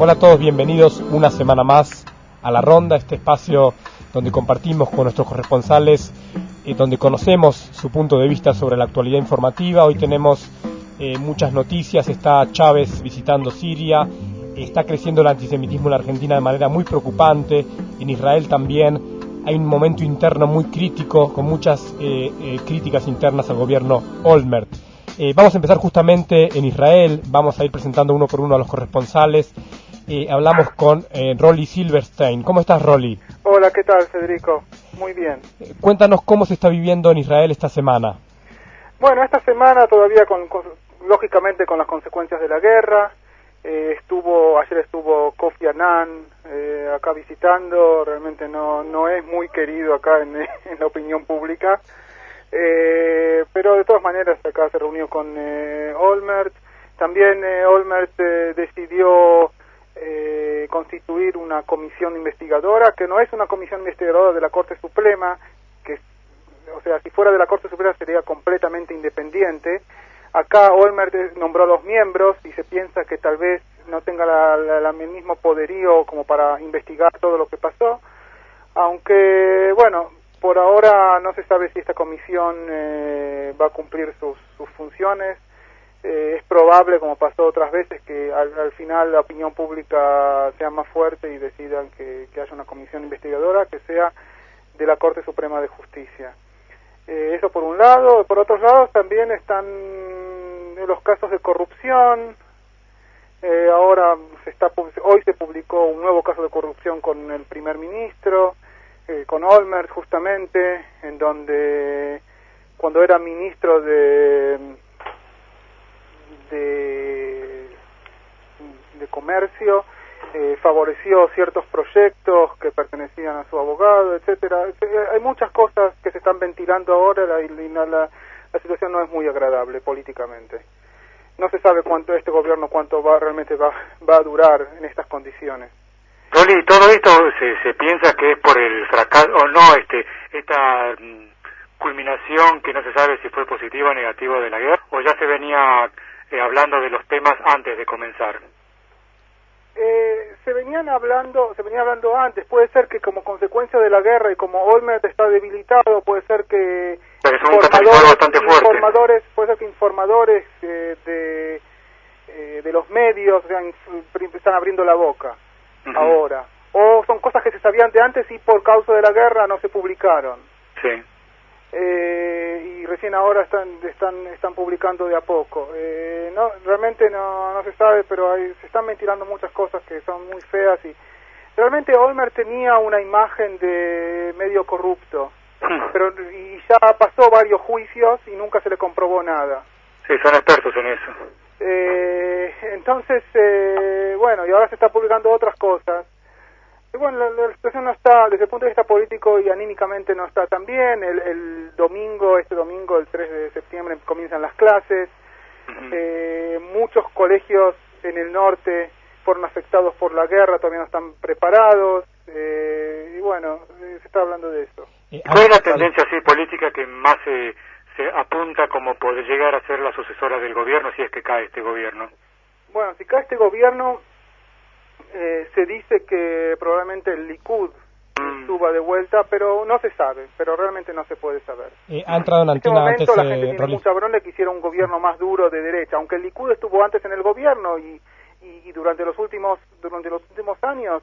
Hola a todos, bienvenidos una semana más a La Ronda, este espacio donde compartimos con nuestros corresponsales, donde conocemos su punto de vista sobre la actualidad informativa. Hoy tenemos muchas noticias. Está Chávez visitando Siria, está creciendo el antisemitismo en la Argentina de manera muy preocupante, en Israel también. Hay un momento interno muy crítico, con muchas críticas internas al gobierno Olmert. Vamos a empezar justamente en Israel, vamos a ir presentando uno por uno a los corresponsales. Hablamos con Rolly Silverstein. ¿Cómo estás, Rolly? Hola, ¿qué tal, Federico? Muy bien. Cuéntanos cómo se está viviendo en Israel esta semana. Bueno, esta semana todavía lógicamente con las consecuencias de la guerra. Ayer estuvo Kofi Annan acá visitando. Realmente no es muy querido acá en la opinión pública. Pero de todas maneras acá se reunió con Olmert. También Olmert decidió constituir una comisión investigadora, que no es una comisión investigadora de la Corte Suprema, o sea, si fuera de la Corte Suprema sería completamente independiente. Acá Olmert nombró a los miembros y se piensa que tal vez no tenga el mismo poderío como para investigar todo lo que pasó, aunque, bueno, por ahora no se sabe si esta comisión va a cumplir sus funciones. Es probable, como pasó otras veces, que al final la opinión pública sea más fuerte y decidan que haya una comisión investigadora que sea de la Corte Suprema de Justicia. Eso por un lado. Por otros lados también están los casos de corrupción. Hoy se publicó un nuevo caso de corrupción con el primer ministro, con Olmert justamente, en donde cuando era ministro de comercio, favoreció ciertos proyectos que pertenecían a su abogado, etcétera. Hay muchas cosas que se están ventilando ahora y la situación no es muy agradable políticamente. No se sabe cuánto realmente va a durar en estas condiciones. Rolly, todo esto se piensa que es por el fracaso o no, esta culminación que no se sabe si fue positiva o negativa de la guerra, o ya se venía hablando de los temas antes de comenzar. Se venía hablando antes. Puede ser que como consecuencia de la guerra y como Olmert está debilitado, puede ser que informadores de los medios están abriendo la boca ahora, o son cosas que se sabían de antes y por causa de la guerra no se publicaron. Sí. Y recién ahora están publicando de a poco. Realmente no se sabe, pero se están ventilando muchas cosas que son muy feas y realmente Olmert tenía una imagen de medio corrupto, y ya pasó varios juicios y nunca se le comprobó nada. Sí, son expertos en eso. Entonces, y ahora se está publicando otras cosas. Y bueno, la situación no está, desde el punto de vista político y anímicamente no está tan bien. Este domingo, el 3 de septiembre, comienzan las clases. Muchos colegios en el norte fueron afectados por la guerra, todavía no están preparados. Se está hablando de eso. ¿Cuál es la tendencia así política que más se apunta como poder llegar a ser la sucesora del gobierno si es que cae este gobierno? Bueno, si cae este gobierno, se dice que probablemente el Likud suba de vuelta, pero no se sabe, pero realmente no se puede saber. Ha entrado en antena en este momento antes, la gente tiene mucha bronca que quisiera un gobierno más duro de derecha, aunque el Likud estuvo antes en el gobierno y durante los últimos años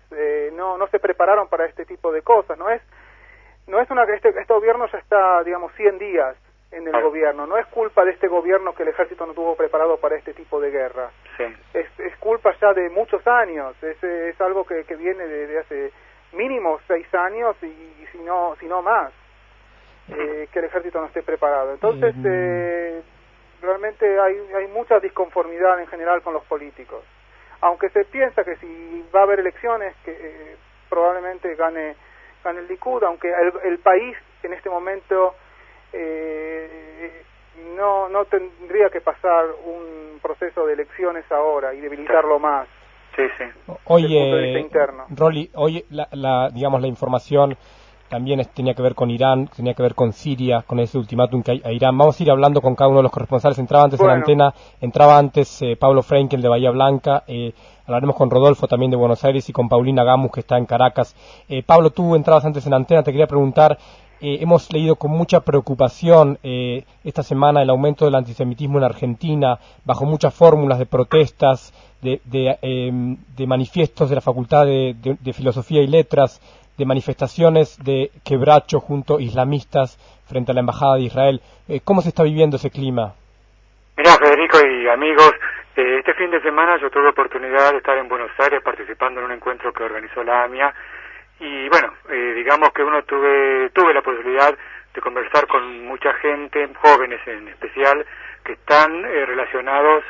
no se prepararon para este tipo de cosas. Este gobierno ya está, 100 días en el gobierno. No es culpa de este gobierno que el ejército no estuvo preparado para este tipo de guerra. Sí. Es culpa ya de muchos años. Es algo que viene de hace mínimo 6 años y si no más, que el ejército no esté preparado. Entonces, realmente hay mucha disconformidad en general con los políticos. Aunque se piensa que si va a haber elecciones, que probablemente gane el Likud, aunque el país en este momento no tendría que pasar un proceso de elecciones ahora y debilitarlo más. Sí, sí. Hoy, Rolly, hoy digamos, la información también tenía que ver con Irán, tenía que ver con Siria, con ese ultimátum que hay a Irán. Vamos a ir hablando con cada uno de los corresponsales. Entraba antes en la antena, entraba antes Pablo Frenkel de Bahía Blanca, hablaremos con Rodolfo también de Buenos Aires y con Paulina Gamus que está en Caracas. Pablo, tú entrabas antes en la antena, te quería preguntar, hemos leído con mucha preocupación esta semana el aumento del antisemitismo en Argentina, bajo muchas fórmulas de protestas, de manifiestos de la Facultad de Filosofía y Letras, de manifestaciones de quebracho junto a islamistas frente a la Embajada de Israel. ¿Cómo se está viviendo ese clima? Mirá, Federico y amigos, este fin de semana yo tuve la oportunidad de estar en Buenos Aires participando en un encuentro que organizó la AMIA y bueno, digamos que tuve la posibilidad de conversar con mucha gente, jóvenes en especial, que están relacionados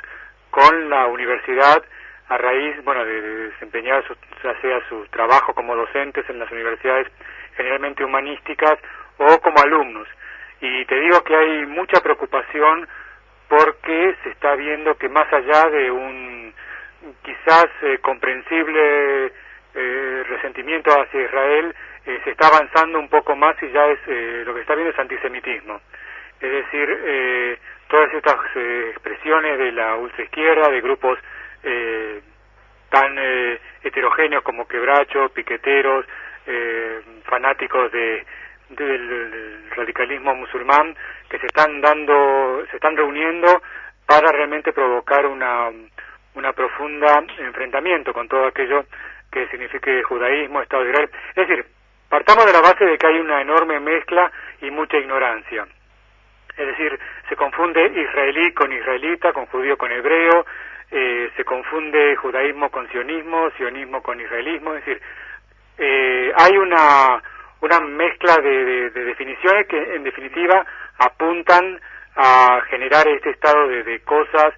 con la universidad a raíz, bueno, de desempeñar ya sea su trabajo como docentes en las universidades generalmente humanísticas o como alumnos. Y te digo que hay mucha preocupación porque se está viendo que más allá de un quizás comprensible resentimiento hacia Israel, se está avanzando un poco más y ya es lo que está viendo es antisemitismo. Es decir, todas estas expresiones de la ultraizquierda, de grupos tan heterogéneos como quebracho, piqueteros, fanáticos del radicalismo musulmán, que se están reuniendo para realmente provocar una profunda enfrentamiento con todo aquello que signifique judaísmo, Estado de Israel. Es decir, partamos de la base de que hay una enorme mezcla y mucha ignorancia. Es decir, se confunde israelí con israelita, con judío con hebreo, se confunde judaísmo con sionismo, sionismo con israelismo, es decir, hay una mezcla de definiciones que en definitiva apuntan a generar este estado de cosas,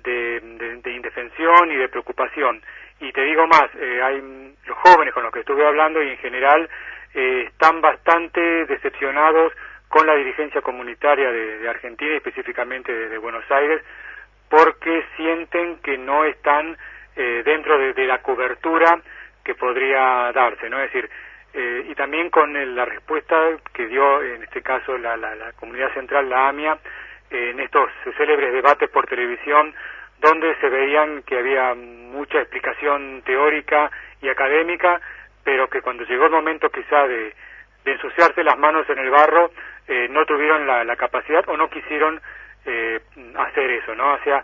de indefensión y de preocupación. Y te digo más, hay los jóvenes con los que estuve hablando y en general están bastante decepcionados con la dirigencia comunitaria de Argentina y específicamente de Buenos Aires, porque sienten que no están dentro de la cobertura que podría darse, ¿no? Es decir, y también con la respuesta que dio en este caso la comunidad central, la AMIA, en estos célebres debates por televisión, donde se veían que había mucha explicación teórica y académica, pero que cuando llegó el momento quizá de ensuciarse las manos en el barro, no tuvieron la capacidad o no quisieron hacer eso, ¿no? O sea,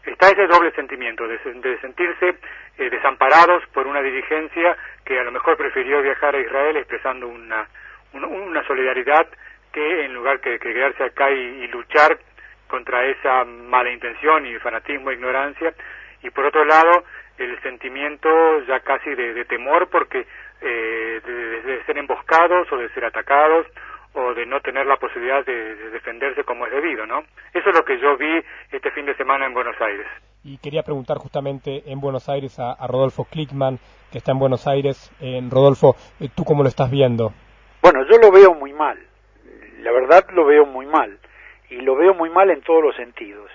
está ese doble sentimiento de sentirse desamparados por una dirigencia que a lo mejor prefirió viajar a Israel expresando una solidaridad que en lugar que quedarse acá y luchar contra esa mala intención y fanatismo e ignorancia, y por otro lado el sentimiento ya casi de temor porque de ser emboscados o de ser atacados o de no tener la posibilidad de defenderse como es debido, ¿no? Eso es lo que yo vi este fin de semana en Buenos Aires. Y quería preguntar justamente en Buenos Aires a Rodolfo Klickman, que está en Buenos Aires. Rodolfo, ¿tú cómo lo estás viendo? Bueno, yo lo veo muy mal, la verdad lo veo muy mal, y lo veo muy mal en todos los sentidos.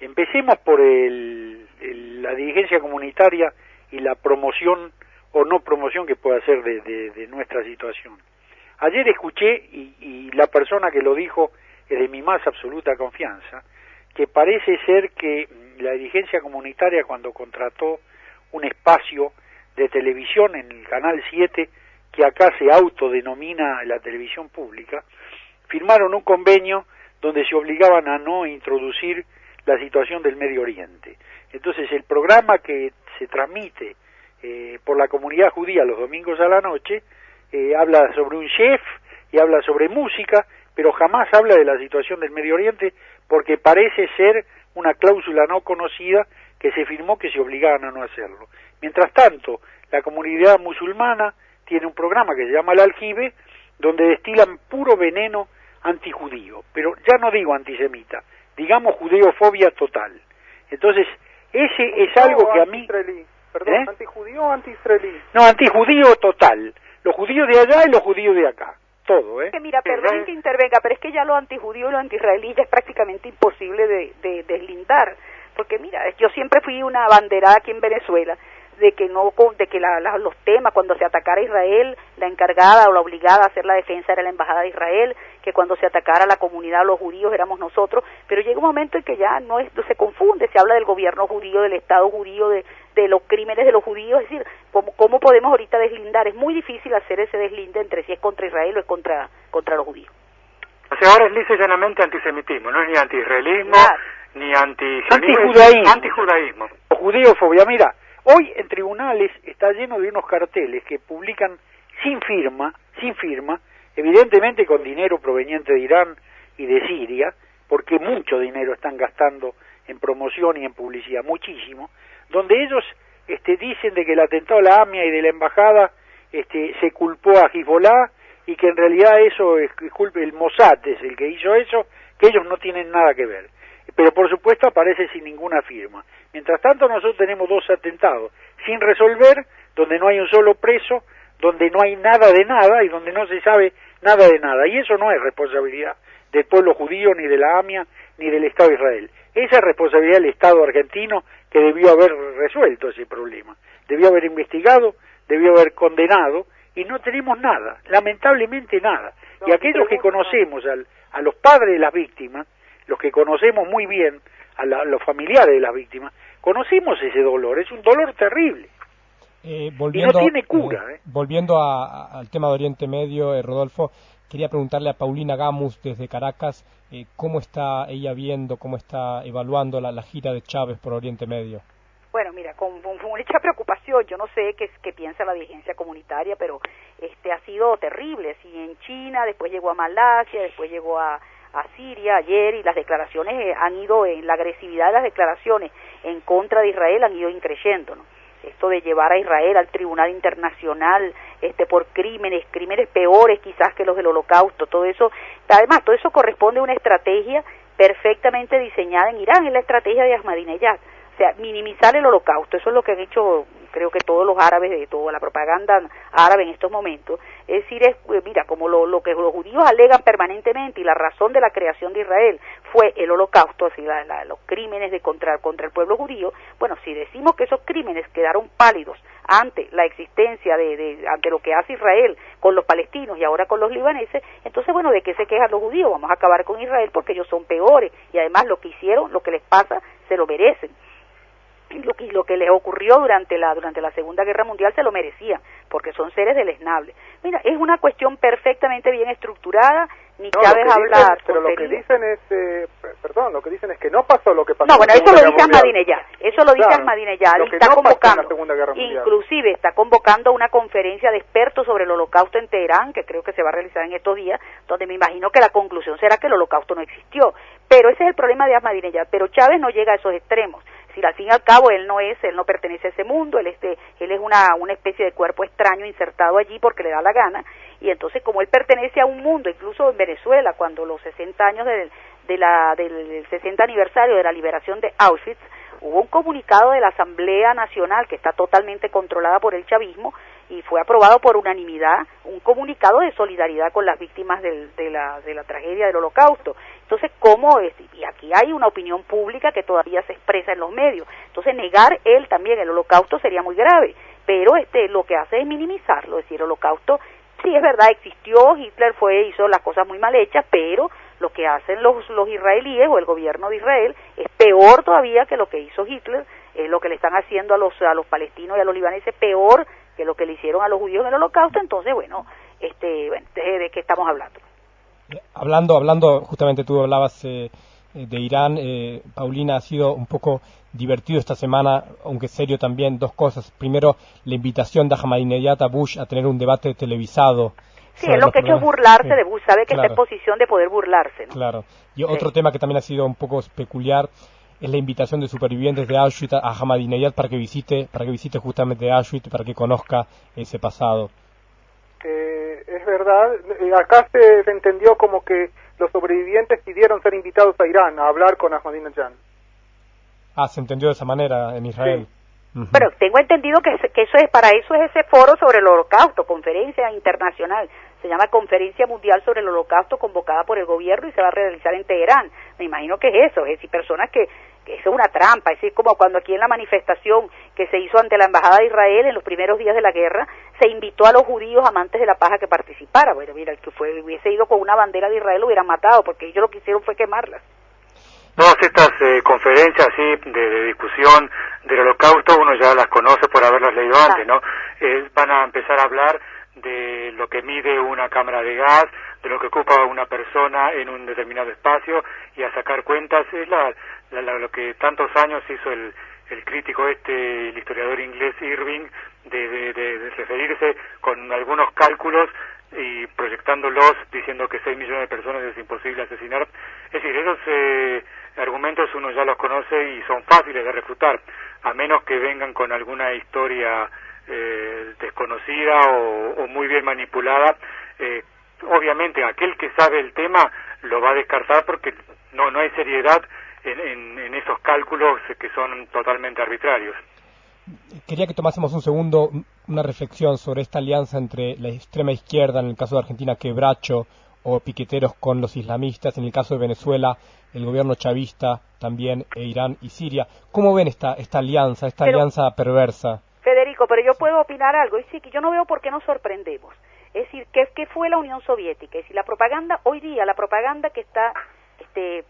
Empecemos por la dirigencia comunitaria y la promoción o no promoción que pueda hacer de nuestra situación. Ayer escuché, y la persona que lo dijo es de mi más absoluta confianza, que parece ser que la dirigencia comunitaria, cuando contrató un espacio de televisión en el Canal 7, que acá se autodenomina la televisión pública, firmaron un convenio donde se obligaban a no introducir la situación del Medio Oriente. Entonces el programa que se transmite por la comunidad judía los domingos a la noche habla sobre un chef y habla sobre música, pero jamás habla de la situación del Medio Oriente porque parece ser una cláusula no conocida que se firmó que se obligaban a no hacerlo. Mientras tanto, la comunidad musulmana tiene un programa que se llama El Aljibe, donde destilan puro veneno antijudío, pero ya no digo antisemita, digamos judeofobia total. Entonces, ese es algo que a mí... Perdón, ¿antijudío o anti-israelí? No, antijudío total. Los judíos de allá y los judíos de acá. Todo, Que mira, perdón que intervenga, pero es que ya lo antijudío y lo anti-israelí ya es prácticamente imposible de deslindar. porque mira, yo siempre fui una abanderada aquí en Venezuela de que los temas, cuando se atacara a Israel, la encargada o la obligada a hacer la defensa era la embajada de Israel, que cuando se atacara a la comunidad, los judíos, éramos nosotros, pero llega un momento en que ya no se confunde, se habla del gobierno judío, del Estado judío, de los crímenes de los judíos, es decir, ¿cómo podemos ahorita deslindar? Es muy difícil hacer ese deslinde entre si es contra Israel o es contra los judíos. O sea, ahora es lisa y llanamente antisemitismo, no es ni antiisraelismo, Claro. ni antijudaísmo. Antijudaísmo. Judeofobia, mira, hoy en tribunales está lleno de unos carteles que publican sin firma, evidentemente con dinero proveniente de Irán y de Siria, porque mucho dinero están gastando en promoción y en publicidad, muchísimo, donde ellos dicen de que el atentado a la AMIA y de la embajada se culpó a Hezbollah y que en realidad eso es culpa, el Mossad es el que hizo eso, que ellos no tienen nada que ver. Pero por supuesto aparece sin ninguna firma. Mientras tanto nosotros tenemos 2 atentados sin resolver, donde no hay un solo preso, donde no hay nada de nada y donde no se sabe nada de nada. Y eso no es responsabilidad del pueblo judío, ni de la AMIA, ni del Estado de Israel. Esa es responsabilidad del Estado argentino, que debió haber resuelto ese problema. Debió haber investigado, debió haber condenado, y no tenemos nada, lamentablemente nada. Y aquellos que conocemos a los padres de las víctimas, los que conocemos muy bien a los familiares de las víctimas, conocemos ese dolor, es un dolor terrible. Y no tiene cura. Volviendo al tema de Oriente Medio, Rodolfo, quería preguntarle a Paulina Gamus desde Caracas, ¿cómo está ella viendo, cómo está evaluando la gira de Chávez por Oriente Medio? Bueno, mira, con mucha preocupación, yo no sé qué piensa la dirigencia comunitaria, pero ha sido terrible. Sí, en China, después llegó a Malasia, después llegó a Siria ayer, y las declaraciones han ido, la agresividad de las declaraciones en contra de Israel han ido increciendo, ¿no? Esto de llevar a Israel al Tribunal Internacional por crímenes peores quizás que los del Holocausto, todo eso, además todo eso corresponde a una estrategia perfectamente diseñada en Irán, es la estrategia de Ahmadinejad. O sea, minimizar el Holocausto, eso es lo que han hecho, creo que todos los árabes, de toda la propaganda árabe en estos momentos. Es decir, mira, como lo que los judíos alegan permanentemente, y la razón de la creación de Israel fue el Holocausto, así los crímenes contra el pueblo judío. Bueno, si decimos que esos crímenes quedaron pálidos ante la existencia ante lo que hace Israel con los palestinos y ahora con los libaneses, entonces, bueno, ¿de qué se quejan los judíos? Vamos a acabar con Israel porque ellos son peores, y además lo que hicieron, lo que les pasa, se lo merecen. Y lo que les ocurrió durante la Segunda Guerra Mundial se lo merecían, porque son seres deleznables. Mira, es una cuestión perfectamente bien estructurada, ni Chávez hablar. Pero lo que dicen es, lo que dicen es que no pasó lo que pasó. No, bueno, eso lo dice Ahmadinejad, eso lo dice Ahmadinejad, y está convocando, inclusive está convocando una conferencia de expertos sobre el Holocausto en Teherán, que creo que se va a realizar en estos días, donde me imagino que la conclusión será que el Holocausto no existió. Pero ese es el problema de Ahmadinejad, pero Chávez no llega a esos extremos. Si al fin y al cabo él no pertenece a ese mundo, él es una especie de cuerpo extraño insertado allí porque le da la gana, y entonces como él pertenece a un mundo, incluso en Venezuela, cuando los 60 años del 60 aniversario de la liberación de Auschwitz, hubo un comunicado de la Asamblea Nacional, que está totalmente controlada por el chavismo, y fue aprobado por unanimidad, un comunicado de solidaridad con las víctimas de la tragedia del Holocausto. Entonces, ¿cómo es? Y aquí hay una opinión pública que todavía se expresa en los medios. Entonces, negar él también el Holocausto sería muy grave, pero lo que hace es minimizarlo, es decir, el Holocausto, sí, es verdad, existió, Hitler hizo las cosas muy mal hechas, pero lo que hacen los israelíes o el gobierno de Israel es peor todavía que lo que hizo Hitler, es lo que le están haciendo a los palestinos y a los libaneses, peor que lo que le hicieron a los judíos en el Holocausto. Entonces, ¿de qué estamos hablando? Hablando, justamente tú hablabas de Irán, Paulina, ha sido un poco divertido esta semana, aunque serio también, 2 cosas. Primero, la invitación de Ahmadinejad a Bush a tener un debate televisado. Sí, es lo que ha hecho es burlarse de Bush, sabe que está en posición de poder burlarse, ¿no? Claro. Y otro tema que también ha sido un poco peculiar es la invitación de supervivientes de Auschwitz a Ahmadinejad para que visite justamente Auschwitz, para que conozca ese pasado. Es verdad, acá se entendió como que los sobrevivientes pidieron ser invitados a Irán a hablar con Ahmadinejad. Se entendió de esa manera en Israel. Sí. Pero tengo entendido que para eso es ese foro sobre el Holocausto, conferencia internacional, se llama Conferencia Mundial sobre el Holocausto, convocada por el gobierno, y se va a realizar en Teherán. Me imagino que es eso, es decir, personas que eso es una trampa, es decir, como cuando aquí en la manifestación que se hizo ante la Embajada de Israel en los primeros días de la guerra, se invitó a los judíos amantes de la paja que participara. Bueno, mira, el que hubiese ido con una bandera de Israel lo hubieran matado, porque ellos lo que hicieron fue quemarlas. Todas estas conferencias así de discusión del Holocausto, uno ya las conoce por haberlas leído antes, ¿no? Van a empezar a hablar de lo que mide una cámara de gas, de lo que ocupa una persona en un determinado espacio, y a sacar cuentas. Es lo que tantos años hizo el crítico el historiador inglés Irving, de referirse con algunos cálculos y proyectándolos, diciendo que 6 millones de personas es imposible asesinar. Es decir, esos argumentos uno ya los conoce y son fáciles de refutar, a menos que vengan con alguna historia desconocida o muy bien manipulada. Obviamente aquel que sabe el tema lo va a descartar, porque no hay seriedad en esos cálculos que son totalmente arbitrarios. Quería que tomásemos un segundo una reflexión sobre esta alianza entre la extrema izquierda, en el caso de Argentina, quebracho o piqueteros, con los islamistas, en el caso de Venezuela, el gobierno chavista también, Irán y Siria. ¿Cómo ven esta alianza, alianza perversa? Federico, pero yo puedo opinar algo, y sí, que yo no veo por qué nos sorprendemos. Es decir, ¿qué fue la Unión Soviética? Es decir, la propaganda, hoy día, la propaganda que está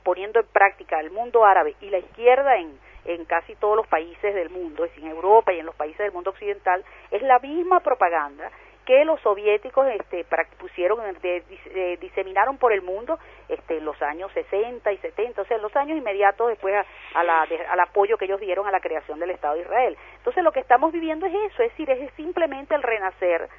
poniendo en práctica el mundo árabe y la izquierda en casi todos los países del mundo, es decir, en Europa y en los países del mundo occidental, es la misma propaganda que los soviéticos pusieron, diseminaron por el mundo en los años 60 y 70, o sea, en los años inmediatos después al apoyo que ellos dieron a la creación del Estado de Israel. Entonces lo que estamos viviendo es eso, es decir, es simplemente el renacer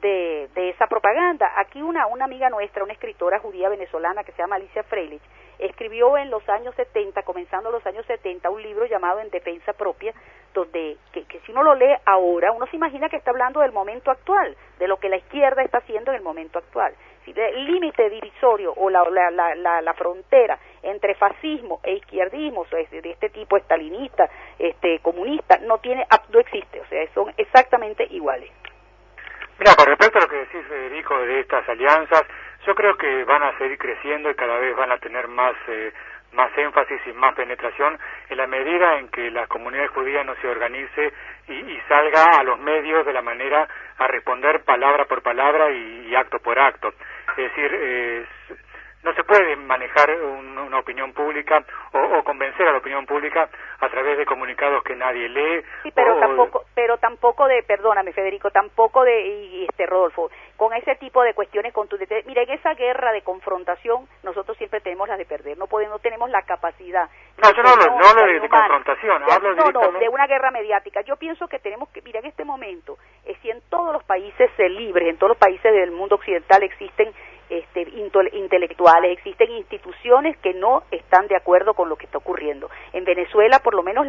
de esa propaganda. Aquí una amiga nuestra, una escritora judía venezolana que se llama Alicia Freilich, escribió en los años 70, comenzando los años 70, un libro llamado En Defensa Propia, donde que si uno lo lee ahora, uno se imagina que está hablando del momento actual, de lo que la izquierda está haciendo en el momento actual. Si el límite divisorio o la frontera entre fascismo e izquierdismo, o sea, de este tipo estalinista, comunista, no existe, o sea, son exactamente iguales. Mira, con respecto a lo que decís, Federico, de estas alianzas, yo creo que van a seguir creciendo y cada vez van a tener más énfasis y más penetración en la medida en que la comunidad judía no se organice y salga a los medios de la manera a responder palabra por palabra y acto por acto. Es decir, no se puede manejar una opinión pública o convencer a la opinión pública a través de comunicados que nadie lee. Sí, pero tampoco perdóname, Federico, tampoco Rodolfo, con ese tipo de cuestiones contundentes. Mira, en esa guerra de confrontación nosotros siempre tenemos las de perder, no tenemos la capacidad. No, yo no hablo de confrontación, hablo directamente. No, de una guerra mediática. Yo pienso que tenemos que, mira, en este momento, si en todos los países libres, en todos los países del mundo occidental existen intelectuales, existen instituciones que no están de acuerdo con lo que está ocurriendo. En Venezuela, por lo menos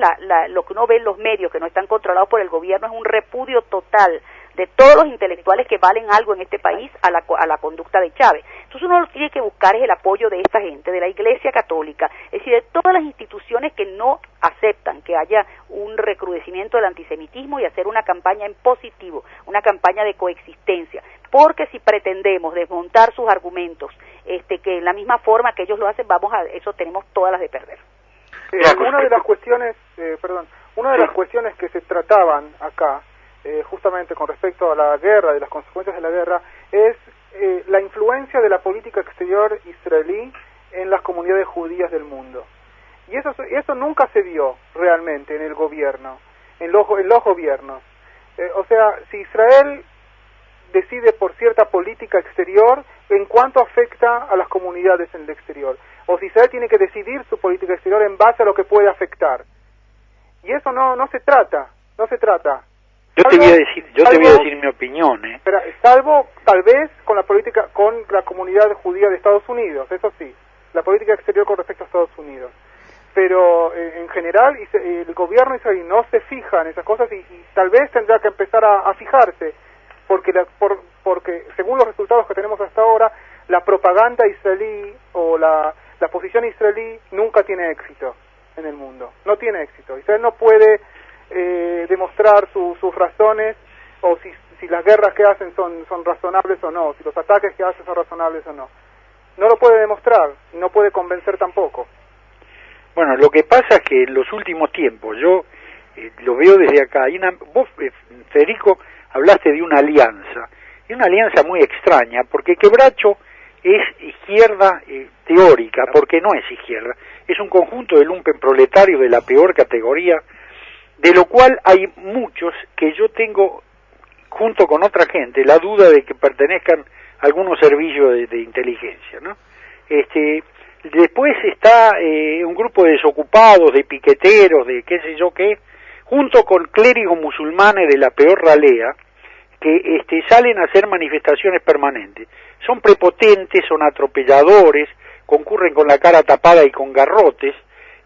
lo que uno ve en los medios que no están controlados por el gobierno es un repudio total de todos los intelectuales que valen algo en este país a la conducta de Chávez. Entonces uno lo que tiene que buscar es el apoyo de esta gente, de la Iglesia Católica, es decir, de todas las instituciones que no aceptan que haya un recrudecimiento del antisemitismo, y hacer una campaña en positivo, una campaña de coexistencia, porque si pretendemos desmontar sus argumentos, que en la misma forma que ellos lo hacen, eso tenemos todas las de perder. Una de las cuestiones que se trataban acá, justamente con respecto a la guerra y las consecuencias de la guerra, es la influencia de la política exterior israelí en las comunidades judías del mundo. Y eso nunca se vio realmente en el gobierno, en los gobiernos. O sea, si Israel decide por cierta política exterior, en cuanto afecta a las comunidades en el exterior, o si Israel tiene que decidir su política exterior en base a lo que puede afectar. Y eso no se trata. Yo te voy a decir mi opinión, salvo tal vez con la comunidad judía de Estados Unidos, eso sí, la política exterior con respecto a Estados Unidos. Pero en general el gobierno israelí no se fija en esas cosas y tal vez tendrá que empezar a fijarse, porque según los resultados que tenemos hasta ahora, la propaganda israelí o la posición israelí nunca tiene éxito en el mundo, no tiene éxito. Israel no puede demostrar sus razones, o si las guerras que hacen son razonables o no, si los ataques que hacen son razonables o no. No lo puede demostrar, no puede convencer tampoco. Bueno, lo que pasa es que en los últimos tiempos, yo lo veo desde acá, vos, Federico, hablaste de una alianza muy extraña, porque Quebracho es izquierda teórica, porque no es izquierda, es un conjunto de lumpenproletarios de la peor categoría, de lo cual hay muchos que yo tengo, junto con otra gente, la duda de que pertenezcan a algunos servicios de inteligencia, ¿no? Después está un grupo de desocupados, de piqueteros, de qué sé yo qué, junto con clérigos musulmanes de la peor ralea, que salen a hacer manifestaciones permanentes. Son prepotentes, son atropelladores, concurren con la cara tapada y con garrotes.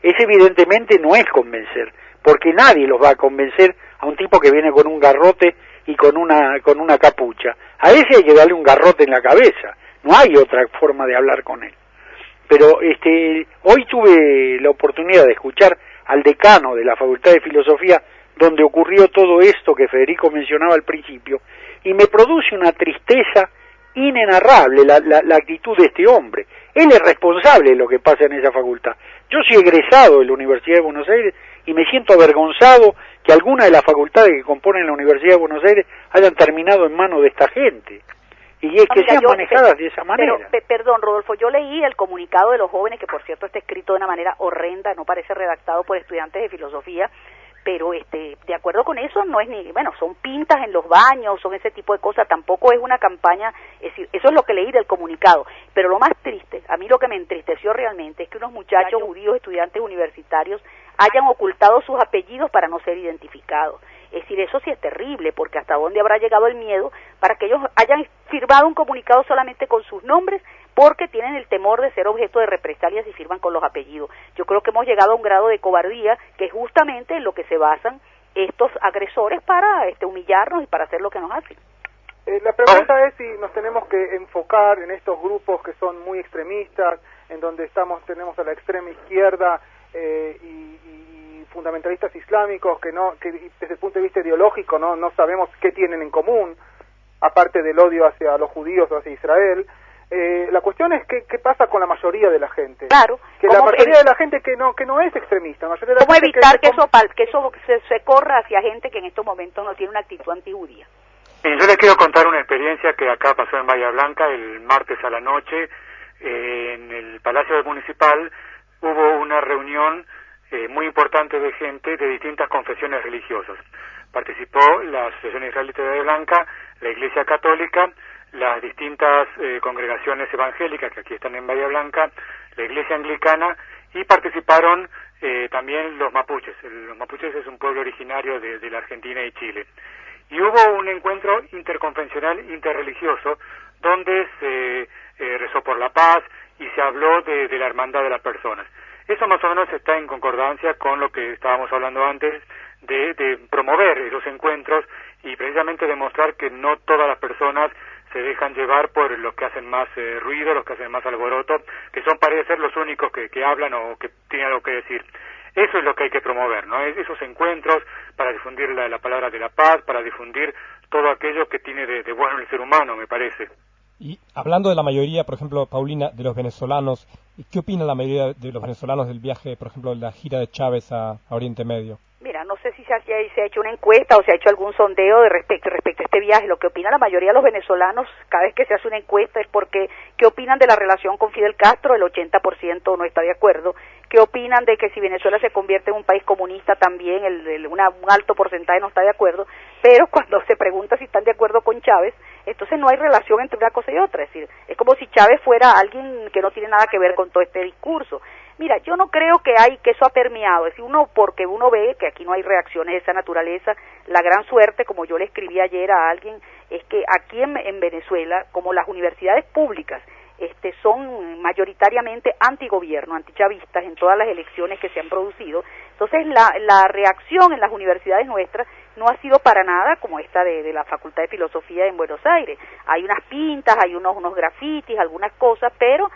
Evidentemente no es convencer, porque nadie los va a convencer a un tipo que viene con un garrote y con una capucha. A ese hay que darle un garrote en la cabeza, no hay otra forma de hablar con él. Pero hoy tuve la oportunidad de escuchar al decano de la Facultad de Filosofía, donde ocurrió todo esto que Federico mencionaba al principio, y me produce una tristeza inenarrable la actitud de este hombre. Él es responsable de lo que pasa en esa facultad. Yo soy egresado de la Universidad de Buenos Aires y me siento avergonzado que algunas de las facultades que componen la Universidad de Buenos Aires hayan terminado en manos de esta gente. Y es que sean manejadas de esa manera. Pero, perdón, Rodolfo, yo leí el comunicado de los jóvenes, que por cierto está escrito de una manera horrenda, no parece redactado por estudiantes de filosofía, pero de acuerdo con eso no es ni, bueno, son pintas en los baños, son ese tipo de cosas, tampoco es una campaña, es decir, eso es lo que leí del comunicado, pero lo más triste, a mí lo que me entristeció realmente es que unos muchachos judíos, estudiantes universitarios, hayan ocultado sus apellidos para no ser identificados. Es decir, eso sí es terrible, porque hasta dónde habrá llegado el miedo para que ellos hayan firmado un comunicado solamente con sus nombres, porque tienen el temor de ser objeto de represalias y firman con los apellidos. Yo creo que hemos llegado a un grado de cobardía que es justamente en lo que se basan estos agresores para humillarnos y para hacer lo que nos hacen. La pregunta es si nos tenemos que enfocar en estos grupos que son muy extremistas, en donde tenemos a la extrema izquierda y fundamentalistas islámicos que desde el punto de vista ideológico no sabemos qué tienen en común, aparte del odio hacia los judíos o hacia Israel. La cuestión es qué pasa con la mayoría de la gente. Claro. Que la mayoría de la gente que no es extremista. La mayoría de la ¿Cómo gente evitar que eso se corra hacia gente que en estos momentos no tiene una actitud antijudía? Yo les quiero contar una experiencia que acá pasó en Bahía Blanca el martes a la noche. En el Palacio Municipal hubo una reunión muy importante de gente de distintas confesiones religiosas. Participó la Asociación Israelita de Bahía Blanca, la Iglesia Católica, las distintas congregaciones evangélicas que aquí están en Bahía Blanca, la Iglesia Anglicana, y participaron también los mapuches. Los mapuches es un pueblo originario de la Argentina y Chile. Y hubo un encuentro interconfesional, interreligioso, donde se rezó por la paz y se habló de la hermandad de las personas. Eso más o menos está en concordancia con lo que estábamos hablando antes de promover esos encuentros y precisamente demostrar que no todas las personas se dejan llevar por los que hacen más ruido, los que hacen más alboroto, que son parece ser los únicos que hablan o que tienen algo que decir. Eso es lo que hay que promover, ¿no? Esos encuentros para difundir la palabra de la paz, para difundir todo aquello que tiene de bueno el ser humano, me parece. Y hablando de la mayoría, por ejemplo, Paulina, de los venezolanos, ¿qué opina la mayoría de los venezolanos del viaje, por ejemplo, de la gira de Chávez a Oriente Medio? Mira, no sé si se ha hecho una encuesta o se ha hecho algún sondeo respecto a este viaje. Lo que opina la mayoría de los venezolanos, cada vez que se hace una encuesta, es porque ¿qué opinan de la relación con Fidel Castro? El 80% no está de acuerdo. ¿Qué opinan de que si Venezuela se convierte en un país comunista también? Un alto porcentaje no está de acuerdo. Pero cuando se pregunta si están de acuerdo con Chávez, entonces no hay relación entre una cosa y otra. Es decir, es como si Chávez fuera alguien que no tiene nada que ver con todo este discurso. Mira, yo no creo que eso ha permeado, es decir, porque uno ve que aquí no hay reacciones de esa naturaleza. La gran suerte, como yo le escribí ayer a alguien, es que aquí en Venezuela, como las universidades públicas son mayoritariamente antigobierno, antichavistas en todas las elecciones que se han producido, entonces la reacción en las universidades nuestras no ha sido para nada como esta de la Facultad de Filosofía en Buenos Aires. Hay unas pintas, hay unos grafitis, algunas cosas, pero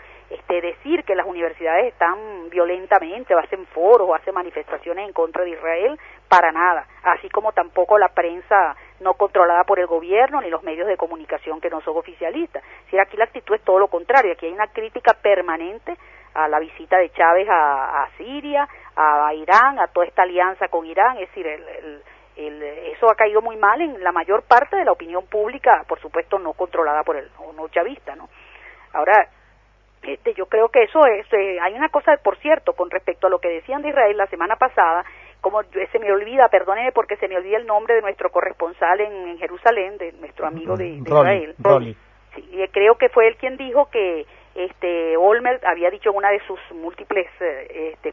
decir que las universidades están violentamente o hacen foros o hacen manifestaciones en contra de Israel, para nada, así como tampoco la prensa no controlada por el gobierno ni los medios de comunicación que no son oficialistas. Si aquí la actitud es todo lo contrario, aquí hay una crítica permanente a la visita de Chávez a Siria, a Irán, a toda esta alianza con Irán. Es decir, eso ha caído muy mal en la mayor parte de la opinión pública, por supuesto no controlada por o no chavista, ¿no? Ahora, yo creo que eso es, hay una cosa, por cierto, con respecto a lo que decían de Israel la semana pasada, como se me olvida, perdónenme porque se me olvida el nombre de nuestro corresponsal en Jerusalén, de nuestro amigo de Israel. Rolly. Sí, creo que fue él quien dijo que Olmert había dicho en una de sus múltiples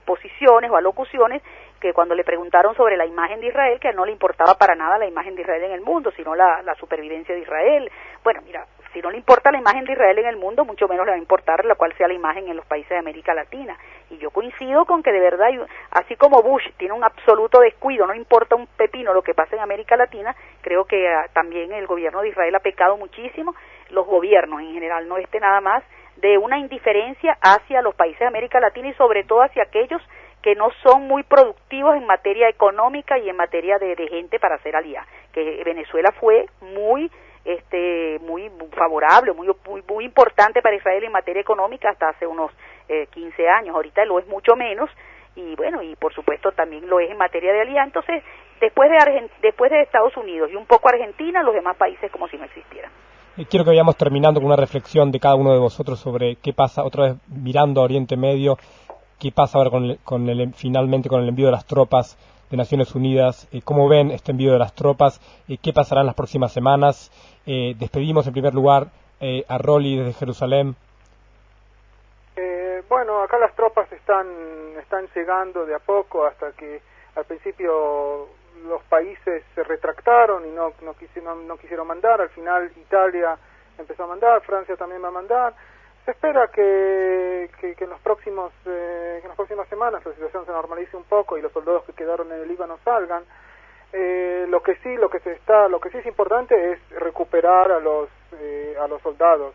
posiciones o alocuciones que cuando le preguntaron sobre la imagen de Israel, que a él no le importaba para nada la imagen de Israel en el mundo, sino la supervivencia de Israel. Bueno, mira, si no le importa la imagen de Israel en el mundo, mucho menos le va a importar la cual sea la imagen en los países de América Latina. Y yo coincido con que de verdad, así como Bush tiene un absoluto descuido, no importa un pepino lo que pasa en América Latina, creo que también el gobierno de Israel ha pecado muchísimo, los gobiernos en general, no nada más, de una indiferencia hacia los países de América Latina y sobre todo hacia aquellos que no son muy productivos en materia económica y en materia de gente para hacer aliados. Que Venezuela fue muy favorable, muy importante para Israel en materia económica hasta hace unos 15 años. Ahorita lo es mucho menos y bueno, y por supuesto también lo es en materia de alianza. Entonces, después de Estados Unidos y un poco Argentina, los demás países como si no existieran. Quiero que vayamos terminando con una reflexión de cada uno de vosotros sobre qué pasa, otra vez mirando a Oriente Medio, qué pasa ahora finalmente con el envío de las tropas de Naciones Unidas, cómo ven este envío de las tropas, qué pasará en las próximas semanas. Despedimos en primer lugar a Rolly desde Jerusalén. Bueno, acá las tropas están llegando de a poco, hasta que al principio los países se retractaron y no quisieron mandar. Al final Italia empezó a mandar, Francia también va a mandar. Se espera que en las próximas semanas la situación se normalice un poco y los soldados que quedaron en el Líbano salgan. Lo que sí es importante es recuperar a los soldados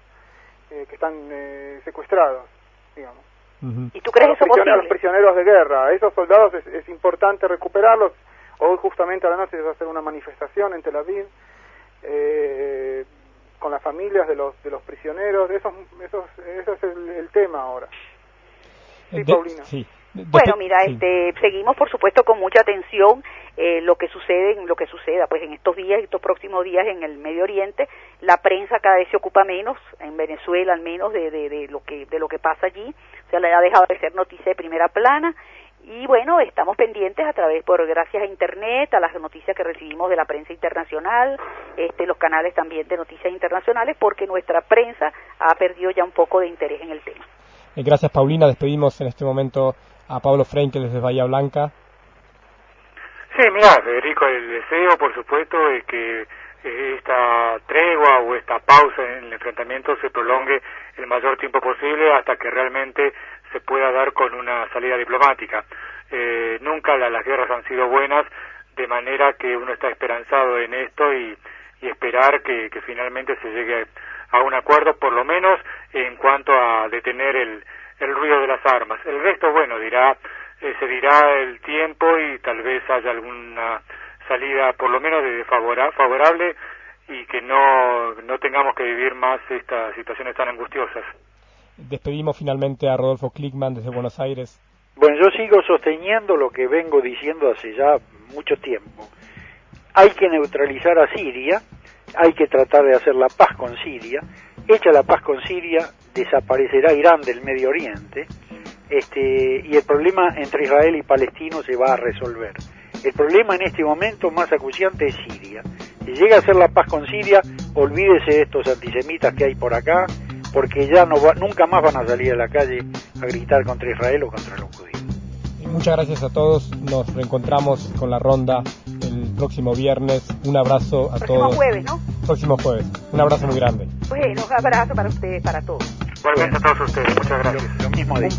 que están secuestrados, digamos. Uh-huh. ¿Y tú crees eso posible? A los prisioneros de guerra, esos soldados es importante recuperarlos. Hoy justamente a la noche se va a hacer una manifestación en Tel Aviv con las familias de los prisioneros. Eso es el tema ahora. Sí, Paulina. Sí. Bueno, mira, seguimos por supuesto con mucha atención lo que suceda pues en estos días y estos próximos días en el Medio Oriente. La prensa cada vez se ocupa menos, en Venezuela al menos, de lo que pasa allí. O sea, le ha dejado de ser noticia de primera plana. Y bueno, estamos pendientes gracias a Internet, a las noticias que recibimos de la prensa internacional, los canales también de noticias internacionales, porque nuestra prensa ha perdido ya un poco de interés en el tema. Gracias, Paulina. Despedimos en este momento a Pablo Frenkel desde Bahía Blanca. Sí, mira, Federico, el deseo, por supuesto, es que esta tregua o esta pausa en el enfrentamiento se prolongue el mayor tiempo posible hasta que realmente se pueda dar con una salida diplomática. Nunca las guerras han sido buenas, de manera que uno está esperanzado en esto y esperar que finalmente se llegue a un acuerdo, por lo menos en cuanto a detener el ruido de las armas. El resto, bueno, se dirá el tiempo y tal vez haya alguna salida por lo menos favorable y que no tengamos que vivir más estas situaciones tan angustiosas. Despedimos finalmente a Rodolfo Klickman desde Buenos Aires. Bueno, yo sigo sosteniendo lo que vengo diciendo hace ya mucho tiempo. Hay que neutralizar a Siria, hay que tratar de hacer la paz con Siria. Hecha la paz con Siria, desaparecerá Irán del Medio Oriente, y el problema entre Israel y Palestino se va a resolver. El problema en este momento más acuciante es Siria. Si llega a hacer la paz con Siria, olvídese de estos antisemitas que hay por acá, porque ya nunca más van a salir a la calle a gritar contra Israel o contra los judíos. Muchas gracias a todos. Nos reencontramos con la ronda el próximo viernes. Un abrazo a todos. Próximo jueves, ¿no? Próximo jueves. Un abrazo muy grande. Bueno, un abrazo para ustedes, para todos. Igualmente a todos ustedes. Muchas gracias. Lo mismo digo.